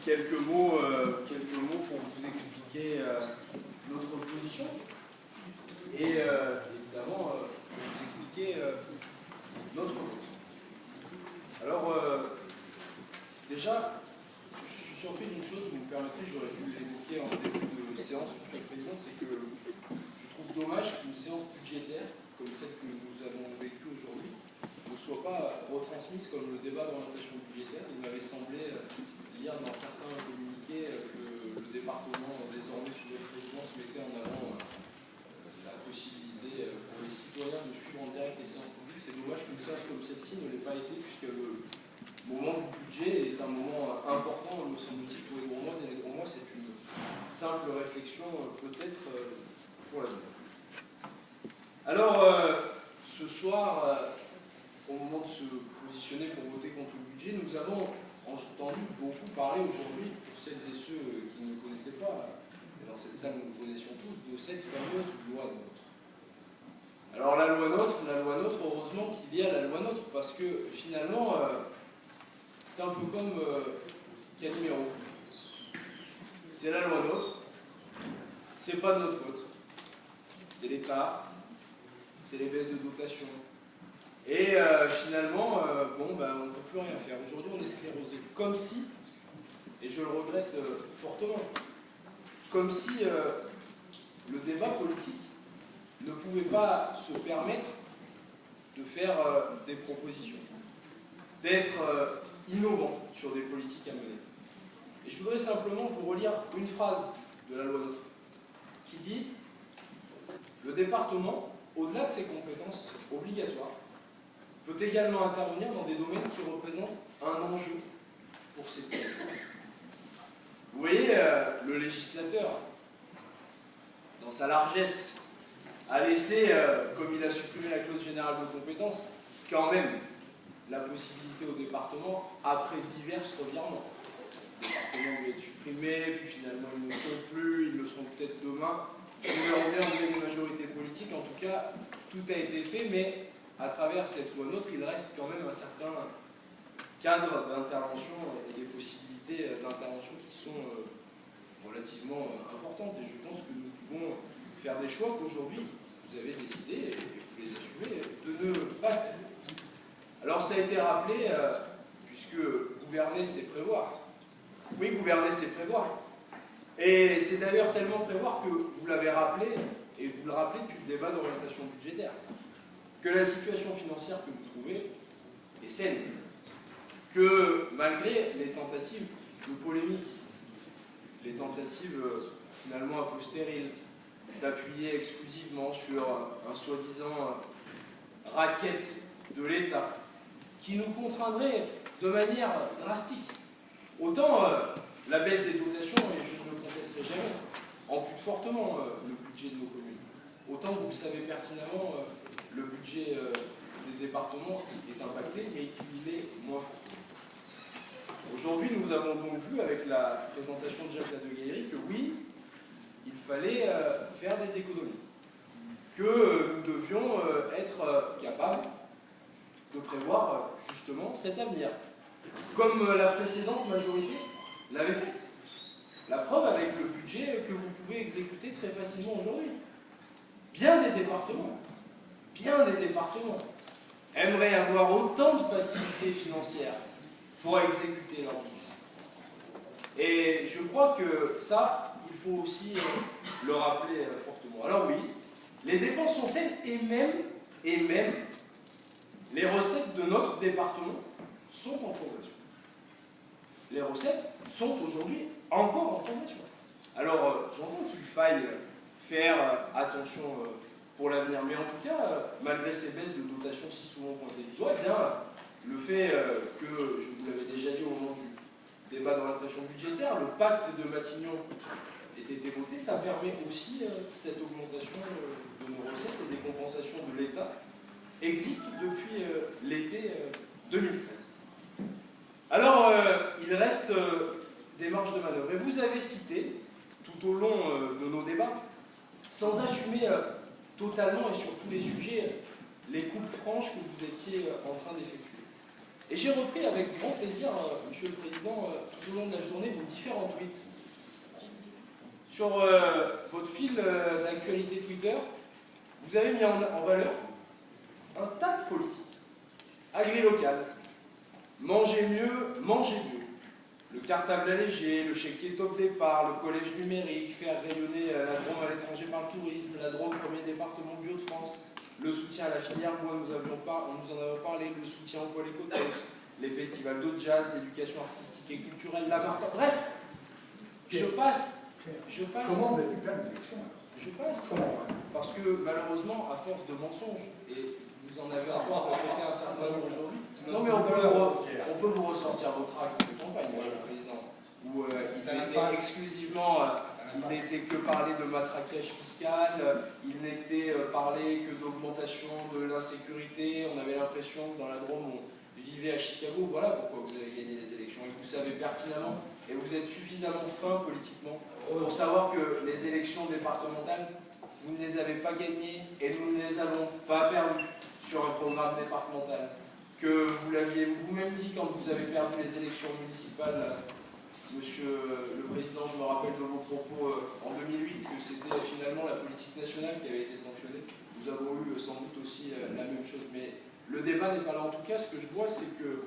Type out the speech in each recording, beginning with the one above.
quelques mots pour vous expliquer notre position et évidemment pour vous expliquer notre vote. Alors, déjà, je suis surpris d'une chose, vous me permettrez, j'aurais dû l'évoquer en début de séance, Monsieur le Président, c'est que je trouve dommage qu'une séance budgétaire, comme celle que nous avons vécue aujourd'hui, ne soit pas retransmise comme le débat d'orientation budgétaire. Il m'avait semblé lire dans certains communiqués que le département, désormais sous votre présidence, mettait en avant la possibilité pour les citoyens de suivre en direct les séances publiques. C'est dommage qu'une séance comme celle-ci ne l'ait pas été, puisque le moment du budget est un moment important, me semble-t-il, pour les Gaumoises et les Gaumois. C'est une simple réflexion, peut-être, pour l'avenir. Alors, ce soir, au moment de se positionner pour voter contre le budget, nous avons entendu beaucoup parler aujourd'hui, pour celles et ceux qui ne connaissaient pas, et dans cette salle nous connaissions tous, de cette fameuse loi NOTRe. Alors la loi NOTRe, heureusement qu'il y a la loi NOTRe, parce que finalement, c'est un peu comme Calimero. C'est la loi NOTRe, c'est pas de notre faute. C'est l'État, c'est les baisses de dotation. Et finalement, on ne peut plus rien faire. Aujourd'hui, on est sclérosé. Comme si, et je le regrette fortement, comme si le débat politique ne pouvait pas se permettre de faire des propositions, d'être innovant sur des politiques à mener. Et je voudrais simplement vous relire une phrase de la loi NOTRe qui dit « Le département, au-delà de ses compétences obligatoires, peut également intervenir dans des domaines qui représentent un enjeu pour ses territoires. » Vous voyez, le législateur, dans sa largesse, a laissé, comme il a supprimé la clause générale de compétence, quand même la possibilité au département, après divers revirements. Le département doit être supprimé, puis finalement ils ne sont plus, ils le seront peut-être demain. Nous verrons bien au niveau des majorités politiques. En tout cas, tout a été fait, mais à travers cette loi NOTRe, il reste quand même un certain cadre d'intervention et des possibilités d'intervention qui sont relativement importantes. Et je pense que nous pouvons faire des choix qu'aujourd'hui, vous avez décidé, et vous les assumez, de ne pas faire. Alors ça a été rappelé, puisque gouverner, c'est prévoir. Oui, gouverner, c'est prévoir. Et c'est d'ailleurs tellement prévoir que vous l'avez rappelé, et vous le rappelez depuis le débat d'orientation budgétaire, que la situation financière que vous trouvez est saine, que malgré les tentatives de polémique, les tentatives finalement un peu stériles, d'appuyer exclusivement sur un soi-disant racket de l'État, qui nous contraindrait de manière drastique. Autant la baisse des dotations, et je ne le contesterai jamais, ampute fortement le budget de nos communes. Autant vous le savez pertinemment, le budget des départements est impacté, mais il est moins fortement. Aujourd'hui, nous avons donc vu avec la présentation de Jacques Ladegaillerie que oui, il fallait faire des économies, que nous devions être capables de prévoir justement cet avenir, comme la précédente majorité l'avait fait. La preuve avec le budget que vous pouvez exécuter très facilement aujourd'hui. Bien des départements aimeraient avoir autant de facilités financières pour exécuter leur budget. Et je crois que ça, il faut aussi le rappeler fortement. Alors oui, les dépenses sont saines et même les recettes de notre département sont en progression. Les recettes sont aujourd'hui encore en progression. Alors j'entends qu'il faille faire attention pour l'avenir, mais en tout cas, malgré ces baisses de dotation si souvent pointées du doigt, eh bien, le fait que, je vous l'avais déjà dit au moment du débat d'orientation budgétaire, le pacte de Matignon ait été voté, ça permet aussi cette augmentation de nos recettes et des compensations de l'État existent depuis l'été 2013. Alors, il reste des marges de manœuvre. Et vous avez cité, tout au long de nos débats, sans assumer totalement et sur tous les sujets, les coupes franches que vous étiez en train d'effectuer. Et j'ai repris avec grand plaisir, Monsieur le Président, tout au long de la journée, vos différents tweets. Sur votre fil d'actualité Twitter, vous avez mis en valeur un tas de politiques. Agri-local, manger mieux, manger mieux. Le cartable allégé, le chéquier top départ, le collège numérique, faire rayonner la Drôme à l'étranger par le tourisme, la Drôme premier département bio de France, le soutien à la filière bois, nous en avons parlé, le soutien aux poêles écotox, les festivals de jazz, l'éducation artistique et culturelle, la marque. Bref, je passe. Comment vous avez pu perdre les élections? Je passe. Parce que malheureusement, à force de mensonges, et vous en avez encore répété un certain nombre aujourd'hui, non mais on peut vous ressortir votre acte de campagne, Monsieur le Président, où il n'était exclusivement, il n'était que parler de matraquage fiscal, il n'était parlé que d'augmentation de l'insécurité, on avait l'impression que dans la Drôme, on vivait à Chicago, voilà pourquoi vous avez gagné les élections, et vous savez pertinemment, et vous êtes suffisamment fin politiquement pour savoir que les élections départementales, vous ne les avez pas gagnées et nous ne les avons pas perdues sur un programme départemental. Que vous l'aviez vous-même dit quand vous avez perdu les élections municipales, Monsieur le Président, je me rappelle de vos propos en 2008, que c'était finalement la politique nationale qui avait été sanctionnée. Nous avons eu sans doute aussi la même chose. Mais le débat n'est pas là. En tout cas, ce que je vois, c'est que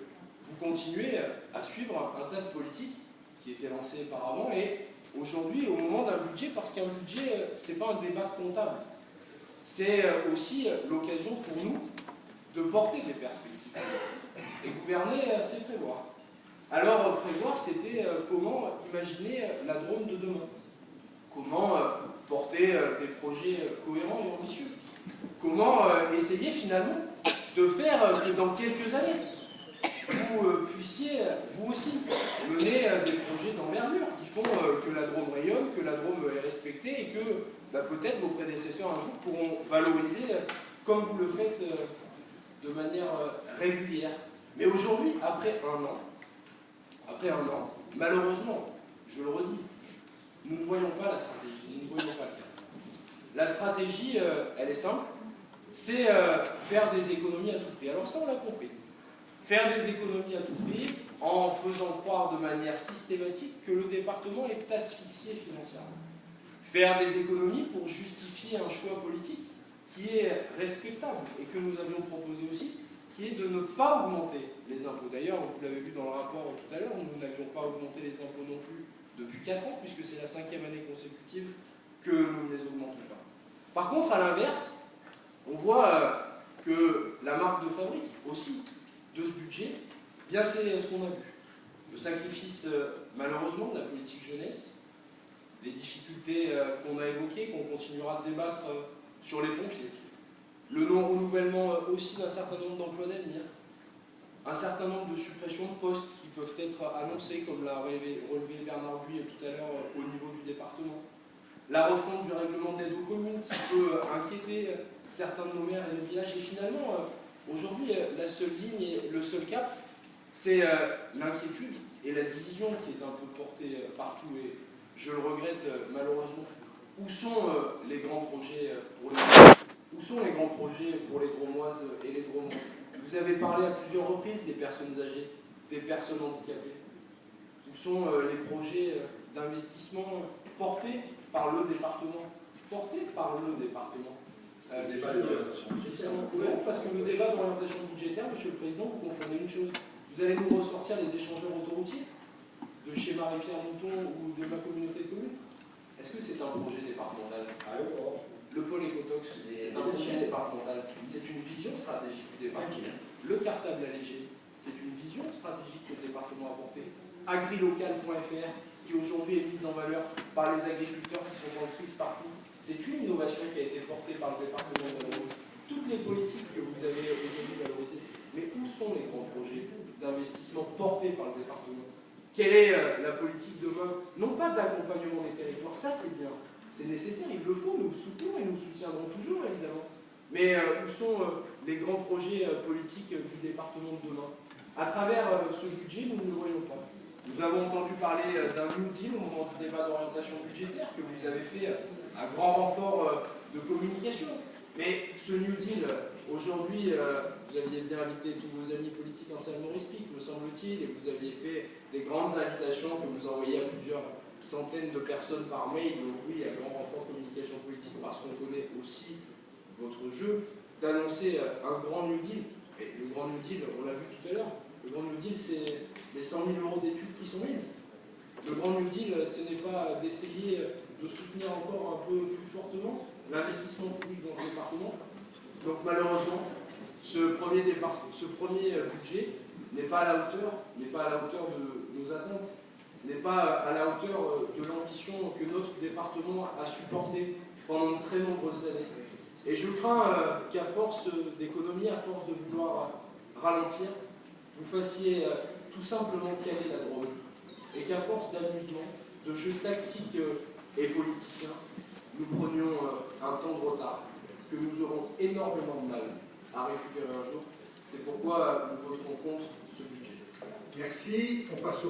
vous continuez à suivre un tas de politiques qui étaient lancées auparavant et aujourd'hui, au moment d'un budget, parce qu'un budget, ce n'est pas un débat de comptable. C'est aussi l'occasion pour nous de porter des perspectives. Et gouverner, c'est prévoir. Alors, prévoir, c'était comment imaginer la Drôme de demain. Comment porter des projets cohérents et ambitieux. Comment essayer finalement de faire que dans quelques années, vous puissiez, vous aussi, mener des projets d'envergure qui font que la Drôme rayonne, que la Drôme est respectée et que peut-être vos prédécesseurs un jour pourront valoriser comme vous le faites de manière régulière. Mais aujourd'hui, après un an, malheureusement, je le redis, nous ne voyons pas la stratégie, nous ne voyons pas le cas. La stratégie, elle est simple, c'est faire des économies à tout prix. Alors ça, on l'a compris. Faire des économies à tout prix en faisant croire de manière systématique que le département est asphyxié financièrement. Faire des économies pour justifier un choix politique qui est respectable et que nous avions proposé aussi, qui est de ne pas augmenter les impôts. D'ailleurs, vous l'avez vu dans le rapport tout à l'heure, nous n'avions pas augmenté les impôts non plus depuis 4 ans, puisque c'est la 5e année consécutive que nous ne les augmentons pas. Par contre, à l'inverse, on voit que la marque de fabrique aussi de ce budget, bien c'est ce qu'on a vu. Le sacrifice, malheureusement, de la politique jeunesse, les difficultés qu'on a évoquées, qu'on continuera de débattre sur les pompiers, le non-renouvellement aussi d'un certain nombre d'emplois d'avenir, un certain nombre de suppressions de postes qui peuvent être annoncées, comme l'a relevé Bernard Buis tout à l'heure au niveau du département, la refonte du règlement d'aide aux communes qui peut inquiéter certains de nos maires et nos villages, et finalement, aujourd'hui, la seule ligne et le seul cap, c'est l'inquiétude et la division qui est un peu portée partout, et je le regrette malheureusement. Où sont les grands projets pour les Drômoises et les Drômois? Vous avez parlé à plusieurs reprises des personnes âgées, des personnes handicapées. Où sont les projets d'investissement portés par le département? Débat d'orientation budgétaire. Oui, parce que le débat d'orientation budgétaire, Monsieur le Président, vous confondez une chose. Vous allez nous ressortir les échangeurs autoroutiers de chez Marie-Pierre Mouton ou de ma communauté de communes. Est-ce que c'est un projet départemental? Le pôle écotox, c'est un projet départemental. C'est une vision stratégique du département. Le cartable allégé, c'est une vision stratégique que le département a portée. Agrilocal.fr, qui aujourd'hui est mise en valeur par les agriculteurs qui sont en crise partout. C'est une innovation qui a été portée par le département de la Drôme. Toutes les politiques que vous avez aujourd'hui valorisées. Mais où sont les grands projets d'investissement portés par le département? Quelle est la politique demain? Non pas d'accompagnement des territoires, ça c'est bien. C'est nécessaire, il le faut, nous le soutenons et nous le soutiendrons toujours, évidemment. Mais où sont les grands projets politiques du département de demain? À travers ce budget, nous ne le voyons pas. Nous avons entendu parler d'un New Deal au moment du débat d'orientation budgétaire que vous avez fait à grand renfort de communication. Mais ce New Deal, aujourd'hui, vous aviez bien invité tous vos amis politiques en salle Maurice Pic, me semble-t-il, et vous aviez fait des grandes invitations que vous envoyez à plusieurs centaines de personnes par mail. Donc oui, à grand renfort de communication politique, parce qu'on connaît aussi votre jeu, d'annoncer un grand New Deal. Et le grand New Deal, on l'a vu tout à l'heure, le grand New Deal, c'est les 100 000 € d'études qui sont mises. Le grand New Deal, ce n'est pas d'essayer de soutenir encore un peu plus fortement l'investissement public dans le département. Donc malheureusement, ce premier budget n'est pas à la hauteur, de nos attentes, n'est pas à la hauteur de l'ambition que notre département a supportée pendant de très nombreuses années. Et je crains qu'à force d'économie, à force de vouloir ralentir, vous fassiez tout simplement caler la Drôme. Et qu'à force d'amusement, de jeux tactiques et politiciens, nous prenions un temps de retard que nous aurons énormément de mal à récupérer un jour. C'est pourquoi nous voterons contre ce budget. Merci. On passe au